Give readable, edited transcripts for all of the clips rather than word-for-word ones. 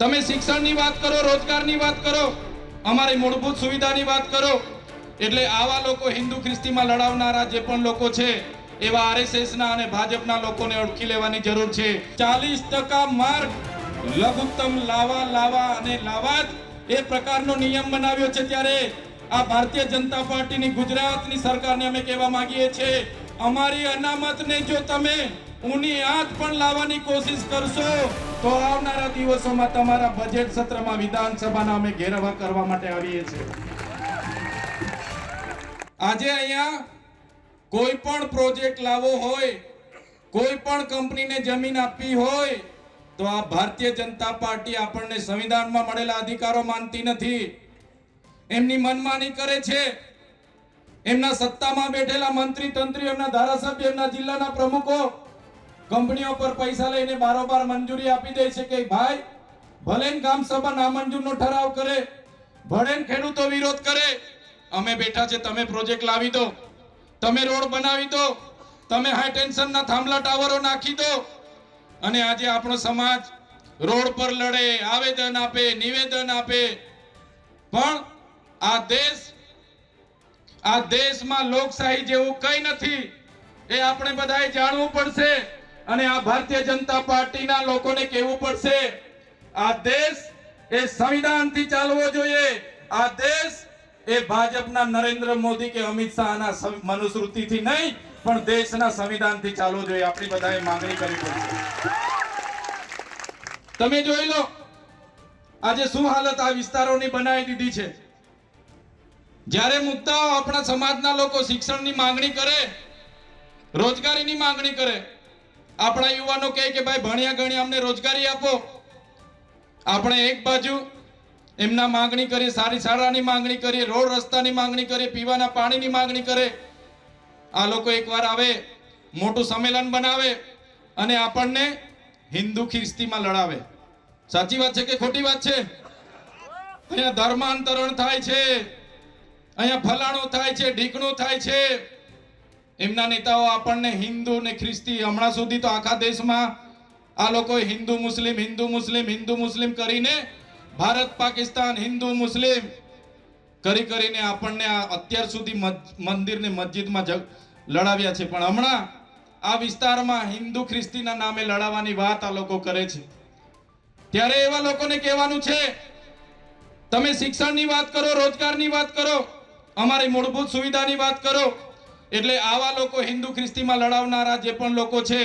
તમે શિક્ષણની વાત કરો, રોજગારની વાત કરો, અમારી મૂળભૂત સુવિધાની વાત કરો, એટલે આવા લોકો હિન્દુ ખ્રિસ્તીમાં લડાવનારા જે પણ લોકો છે એવા આરએસએસના અને ભાજપના લોકોને ઓળખી લેવાની જરૂર છે. 40% માર્ક લઘુત્તમ લાવા અને લાવા જ એ પ્રકારનો નિયમ બનાવ્યો છે. ત્યારે આ ભારતીય જનતા પાર્ટીની ગુજરાતની સરકારને અમે કહેવા માંગીએ છીએ, અમારી અનામતને જો તમે ઊની આંચ પણ લાવવાની કોશિશ કરશો તો આવનારા દિવસોમાં તમારા બજેટ સત્રમાં વિધાનસભાના અમે ઘેરાવા કરવા માટે આવીએ છીએ. આજે અહીંયા કોઈ પણ પ્રોજેક્ટ લાવવો હોય, કોઈ પણ કંપનીને જમીન આપવી હોય તો આ ભારતીય જનતા પાર્ટી આપણને સંવિધાનમાં મળેલા અધિકારો માનતી નથી. એમની મનમાની કરે છે. એમના સત્તામાં બેઠેલા મંત્રી તંત્રી, એમના ધારાસભ્ય, એમના જિલ્લાના પ્રમુખો કંપનીઓ પર પૈસા લઈને બારોબાર મંજૂરી આપી દે છે કે ભાઈ ભલે ગામ સભા નામંજૂરનો ઠરાવ કરે, ભલે ખેડૂતો વિરોધ કરે, અમે બેઠા છે, તમે પ્રોજેક્ટ લાવી દો, તમે રોડ બનાવી દો, તમે હાઈ ટેન્શનના થાંભલા ટાવરો નાખી દો. અને આજે આપણો સમાજ રોડ પર લડે, આવેદન આપે, નિવેદન આપે, પણ આ દેશમાં લોકશાહી જેવું કંઈ નથી. એ આપણે બધાએ જાણવું પડશે અને આ ભારતીય જનતા પાર્ટીના લોકોને કહેવું પડશે, આ દેશ એ સંવિધાનથી ચાલવો જોઈએ. આ દેશ એ ભાજપના નરેન્દ્ર મોદી કે અમિત શાહના મનુસ્મૃતિથી નહીં પણ દેશના સંવિધાનથી ચાલવો જોઈએ. આપણી બધાએ માંગણી કરવી પડશે. તમે જોઈ લો આજે શું હાલત આ વિસ્તારોની બનાવી દીધી છે. જ્યારે મુદ્દાઓ આપણા સમાજના લોકો શિક્ષણની માંગણી કરે, રોજગારીની માંગણી કરે, આપણા યુવાનો કહે કે ભાઈ ભણ્યા ગણ્યા અમને રોજગારી આપો. આપણે એક બાજુ એમના માંગણી કરીએ, સારી શાળાની માંગણી કરીએ, રોડ રસ્તાની માંગણી કરીએ, પીવાના પાણીની માંગણી કરે. આ લોકો એકવાર આવે, મોટું સંમેલન બનાવે અને આપણને હિન્દુ ખ્રિસ્તીમાં લડાવે. સાચી વાત છે કે ખોટી વાત છે? અહીંયા ધર્માંતરણ થાય છે, અહીંયા ફલાણું થાય છે, ઢીકણું થાય છે. એમના નેતાઓ આપણને હિન્દુ ને ખ્રિસ્તી, હમણાં સુધી તો આખા દેશમાં આ લોકો હિન્દુ મુસ્લિમ કરીને ભારત પાકિસ્તાન હિન્દુ મુસ્લિમ કરીને આપણને અત્યાર સુધી મંદિર ને મસ્જિદમાં લડાવ્યા છે. પણ હમણાં આ વિસ્તારમાં હિન્દુ ખ્રિસ્તીના નામે લડાવવાની વાત આ લોકો કરે છે. ત્યારે એવા લોકોને કહેવાનું છે, તમે શિક્ષણની વાત કરો, રોજગારની વાત કરો, અમારી મૂળભૂત સુવિધાની વાત કરો, એટલે આવા લોકો હિન્દુ ખ્રિસ્તીમાં લડાવનારા જે પણ લોકો છે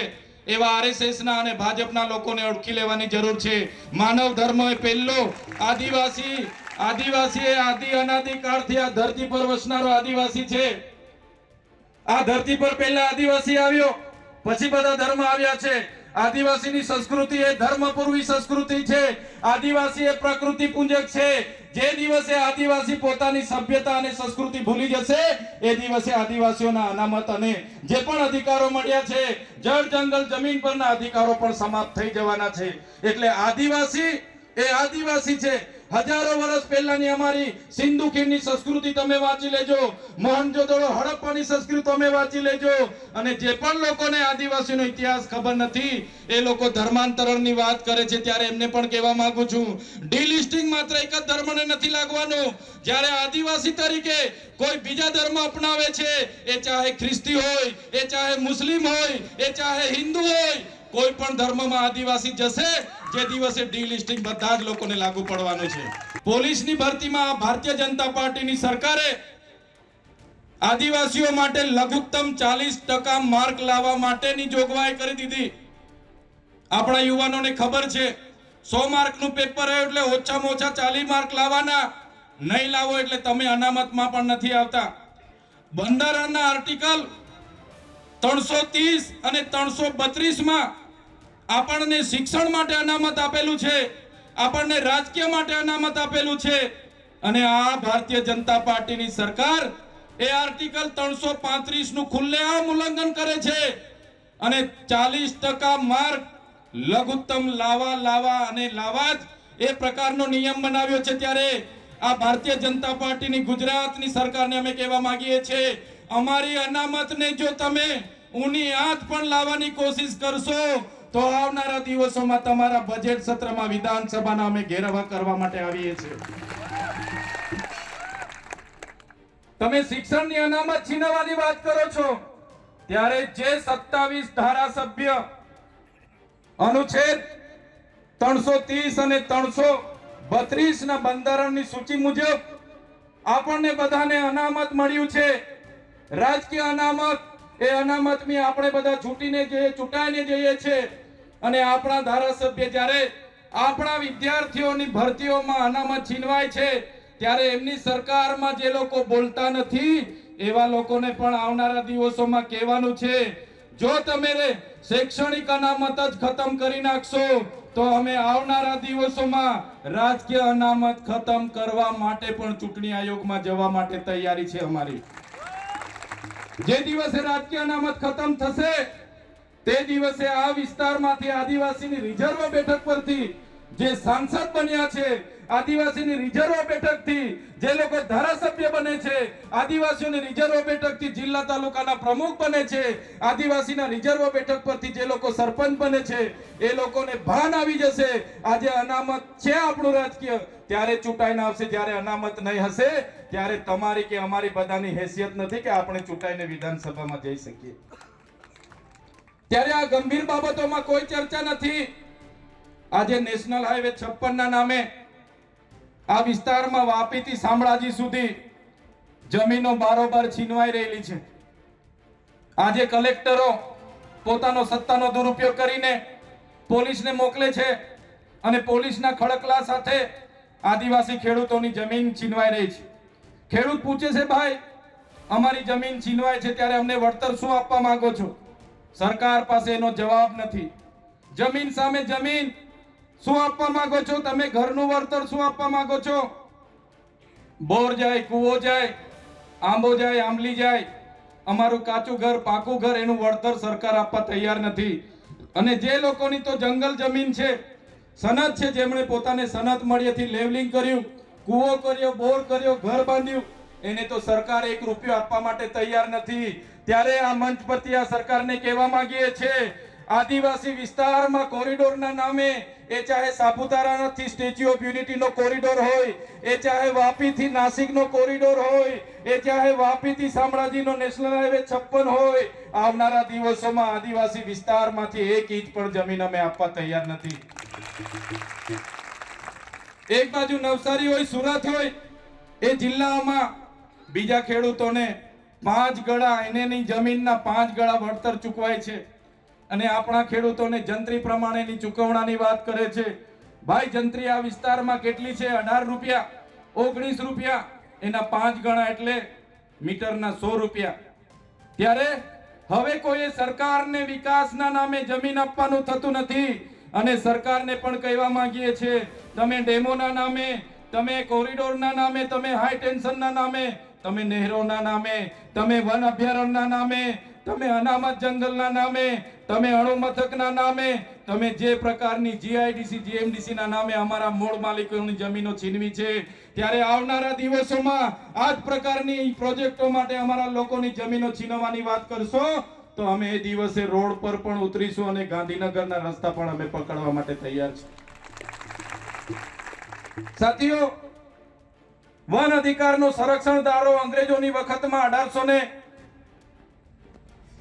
એવા આરએસએસના અને ભાજપના લોકોને ઓળખી લેવાની જરૂર છે. માનવ ધર્મ એ પહેલો, આદિવાસી એ આદિ અનાદિ કાળથી આ ધરતી પર વસનારો આદિવાસી છે. આ ધરતી પર પહેલા આદિવાસી આવ્યો, પછી બધા ધર્મ આવ્યા છે. આદિવાસીની સંસ્કૃતિ એ ધર્મપૂર્વી સંસ્કૃતિ છે. આદિવાસી એ પ્રકૃતિ પૂજક છે. જે દિવસે આદિવાસી પોતાની સભ્યતા અને સંસ્કૃતિ ભૂલી જશે એ દિવસે આદિવાસીઓના અનામત અને જે પણ અધિકારો મળ્યા છે, જળ જંગલ જમીન પરના અધિકારો પણ સમાપ્ત થઈ જવાના છે. એટલે આદિવાસી એ આદિવાસી છે. હજારો વર્ષ પહેલાની અમારી સિંધુ ખીણની સંસ્કૃતિ તમે વાંચી લેજો, મોહનજોદડો હડપ્પાની સંસ્કૃતિ તમે વાંચી લેજો. અને જે પણ લોકોને આદિવાસીનો ઇતિહાસ ખબર નથી એ લોકો ધર્માંતરણની વાત કરે છે. ત્યારે એમને પણ કહેવા માંગુ છું, ડીલિસ્ટિંગ માત્ર એક જ ધર્મને નથી લાગવાનું. જ્યારે આદિવાસી તરીકે કોઈ બીજા ધર્મ અપનાવે છે, એ ચાહે ખ્રિસ્તી હોય, એ ચાહે મુસ્લિમ હોય, એ ચાહે હિન્દુ હોય, કોઈ પણ ધર્મમાં આદિવાસી જશે જે દિવસે ડીલિસ્ટિંગ બધા જ લોકોને લાગુ પડવાનું છે. પોલીસની ભરતીમાં ભારતીય જનતા પાર્ટીની સરકારે આદિવાસીઓ માટે લઘુત્તમ 40% માર્ક લાવવા માટેની જોગવાઈ કરી દીધી. આપણા યુવાનોને ખબર છે 100 માર્કનું પેપર હોય એટલે ઓછામાં ઓછા 40 માર્ક લાવવાના. નહીં લાવો એટલે તમે અનામતમાં પણ નથી આવતા. બંધારણના આર્ટિકલ 330 અને 332 આપણને શિક્ષણ માટે અનામત આપેલું છે, આપણને રાજકીય માટે અનામત આપેલું છે. અને આ ભારતીય જનતા પાર્ટીની સરકાર એ આર્ટિકલ 335 નું ખુલ્લેઆમ ઉલ્લંઘન કરે છે અને 40% માર્ક લઘુત્તમ લાવા અને લાવા જ એ પ્રકારનો નિયમ બનાવ્યો છે. ત્યારે આ ભારતીય જનતા પાર્ટીની ગુજરાતની સરકારને અમે કહેવા માંગીએ છીએ, અમારી અનામતને જો તમે ઊની આંચ પણ લાવવાની કોશિશ કરશો તો આવનારા દિવસોમાં તમારા બજેટ સત્રમાં વિધાનસભાના અમે ઘેરાવા કરવા માટે આવીએ છીએ. તમે શિક્ષણની અનામત છીનવવાની વાત કરો છો, ત્યારે જે 27 ધારાસભ્ય અનુચ્છેદ 330 અને 332 ના બંધારણની સૂચિ મુજબ આપણને બધાને અનામત મળ્યું છે, રાજકીય અનામત, એ અનામતમાં આપણે બધા ચૂંટાઈને જઈએ છીએ અને આપણા ધારાસભ્ય જ્યારે આપણા વિદ્યાર્થીઓની ભરતીઓમાં અનામત છીનવાય છે ત્યારે એમની સરકારમાં જે લોકો બોલતા નથી એવા લોકોને પણ આવનારા દિવસોમાં કહેવાનું છે, જો તમે શૈક્ષણિક અનામત જ ખતમ કરી નાખશો તો અમે આવનારા દિવસોમાં રાજકીય અનામત ખતમ કરવા માટે પણ ચૂંટણી આયોગમાં જવા માટે તૈયારી છે અમારી. જે દિવસે રાજકીય અનામત ખતમ થશે તે દિવસે આ વિસ્તારમાંથી આદિવાસીની રિઝર્વ બેઠક પરથી જે સાંસદ બન્યા છે, આદિવાસીની રિઝર્વ બેઠકથી જે લોકો ધારાસભ્ય બને છે, આદિવાસીઓની રિઝર્વ બેઠકથી જિલ્લા તાલુકાના પ્રમુખ બને છે, આદિવાસીના રિઝર્વ બેઠક પરથી જે લોકો સરપંચ બને છે, એ લોકોને ભાન આવી જશે આજે અનામત છે આપણું રાજકીય, ત્યારે ચૂંટાઈને આવશે. જ્યારે અનામત નહીં હશે ત્યારે તમારી કે અમારી બધાની હેસિયત નથી કે આપણે ચૂંટાઈને વિધાનસભામાં જઈ શકીએ. ત્યારે આ ગંભીર બાબતોમાં કોઈ ચર્ચા નથી. આજે નેશનલ હાઈવે 56 ના નામે આ વિસ્તારમાં વાપીથી શામળાજી સુધી જમીનો બારોબાર છીનવાઈ રહેલી છે. આજે કલેક્ટરો પોતાનો સત્તાનો દુરુપયોગ કરીને પોલીસને મોકલે છે અને પોલીસના ખડકલા સાથે આદિવાસી ખેડૂતોની જમીન છીનવાઈ રહી છે. ખેડૂત પૂછે છે, ભાઈ અમારી જમીન છીનવાય છે ત્યારે અમને વળતર શું આપવા માંગો છો? સરકાર પાસે એનો જવાબ નથી. જમીન સામે જમીન શું આપવા માંગો છો તમે? ઘરનું વળતર શું આપવા માંગો છો? બોર જાય, કૂવો જાય, આંબો જાય, આંબલી જાય, અમારું કાચું ઘર, પાકું ઘર, એનું વળતર સરકાર આપવા તૈયાર નથી. અને જે લોકોની તો જંગલ જમીન છે, સનદ છે, જેમણે પોતાને સનદ મળીથી લેવલિંગ કર્યું, કૂવો કર્યો, બોર કર્યો, ઘર બાંધ્યું, એને તો સરકાર 1 રૂપિયો આપવા માટે તૈયાર નથી. ત્યારે આ મંચ પરથી આ સરકારને કહેવા માંગીએ છીએ, આદિવાસી વિસ્તારમાં કોરિડોરના નામે, એ ચાહે સાપુતારાથી સ્ટેચ્યુ ઓફ યુનિટીનો કોરિડોર હોય, એ ચાહે વાપીથી નાસિકનો કોરિડોર હોય, એ ચાહે વાપીથી શામળાજીનો નેશનલ હાઈવે 56 હોય, આવનારા દિવસોમાં આદિવાસી વિસ્તારમાંથી 1 ઇંચ પણ જમીન અમે આપવા તૈયાર નથી. એક બાજુ નવસારી હોય, સુરત હોય, એ જિલ્લામાં બીજા ખેડૂતોને 5 ગણા એની જમીનના 5 ગણા વળતર ચૂકવાય છે અને આપણા ખેડૂતોને જંત્રી પ્રમાણેની ચૂકવણાની વાત કરે છે. ભાઈ જંત્રી આ વિસ્તારમાં કેટલી છે? 18 રૂપિયા, 19 રૂપિયા, એના 5 ગણા એટલે મીટરના 100 રૂપિયા. ત્યારે હવે કોઈ સરકારને વિકાસના નામે જમીન આપવાનું થતું નથી અને સરકારને પણ કહેવા માંગીએ છીએ, તમે ડેમોના નામે, તમે કોરિડોરના નામે, તમે હાઈ ટેન્શનના નામે, તમે નહેરોના નામે, તમે વન અભયારણ્યના નામે, તમે અનામત જંગલના નામે, તમે અણુ મથકના નામે, તમે જે પ્રકારની જીઆઈડીસી જીએમડીસી ના નામે અમારા મૂળ માલિકોની જમીનો છીનવી છે, ત્યારે આવનારા દિવસોમાં આ જ પ્રકારની પ્રોજેક્ટો માટે અમારા લોકોની જમીનો છીનવવાની વાત કરશો તો અમે એ દિવસે રોડ પર પણ ઉતરીશું અને ગાંધીનગરના રસ્તા પણ અમે પકડવા માટે તૈયાર છીએ. સાથીઓ, વન અધિકારનો સંરક્ષણ ધારો અંગ્રેજોની વખતમાં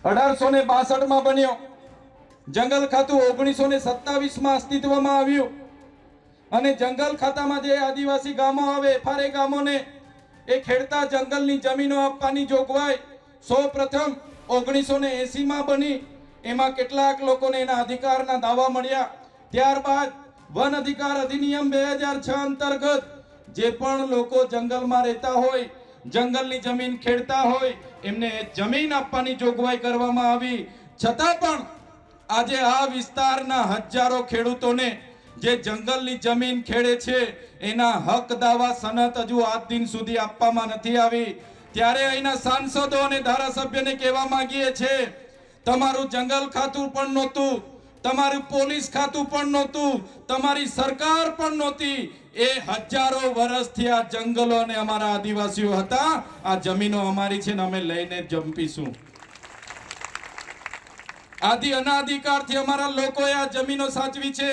1862 માં બન્યો. જંગલ ખાતું 1927 માં અસ્તિત્વમાં આવ્યું અને જંગલ ખાતામાં જે આદિવાસી ગામો આવે, FRA ગામોને એ ખેડતા જંગલની જમીનો આપવાની જોગવાઈ સૌપ્રથમ 1980 માં બની. એમાં કેટલાક લોકોને એના અધિકારના દાવા મળ્યા. ત્યારબાદ વન અધિકાર અધિનિયમ 2006 અંતર્ગત જે પણ લોકો જંગલમાં રહેતા હોય, જંગલની જમીન ખેડતા હોય, એમને જમીન આપવાની જોગવાઈ કરવામાં આવી. છતાં પણ આજે આ વિસ્તારના હજારો ખેડૂતોને જે જંગલની જમીન ખેડે છે એના હક દાવા સનદ હજુ આજ દિન સુધી આપવામાં નથી આવી. ત્યારે અહીંના સાંસદો અને ધારાસભ્યને કહેવા માંગીએ છીએ, તમારું જંગલ ખાતું પણ નહોતું, તમારું પોલીસ ખાતું પણ નહોતું, તમારી સરકાર પણ નહોતી. એ હજારો વર્ષથી આ જંગલો અને અમારા આદિવાસીઓ હતા. આ જમીનો અમારી છે ને અમે લઈને જંપીશું. આદિ અનાદિકાળથી અમારા લોકોએ આ જમીનો સાચવી છે.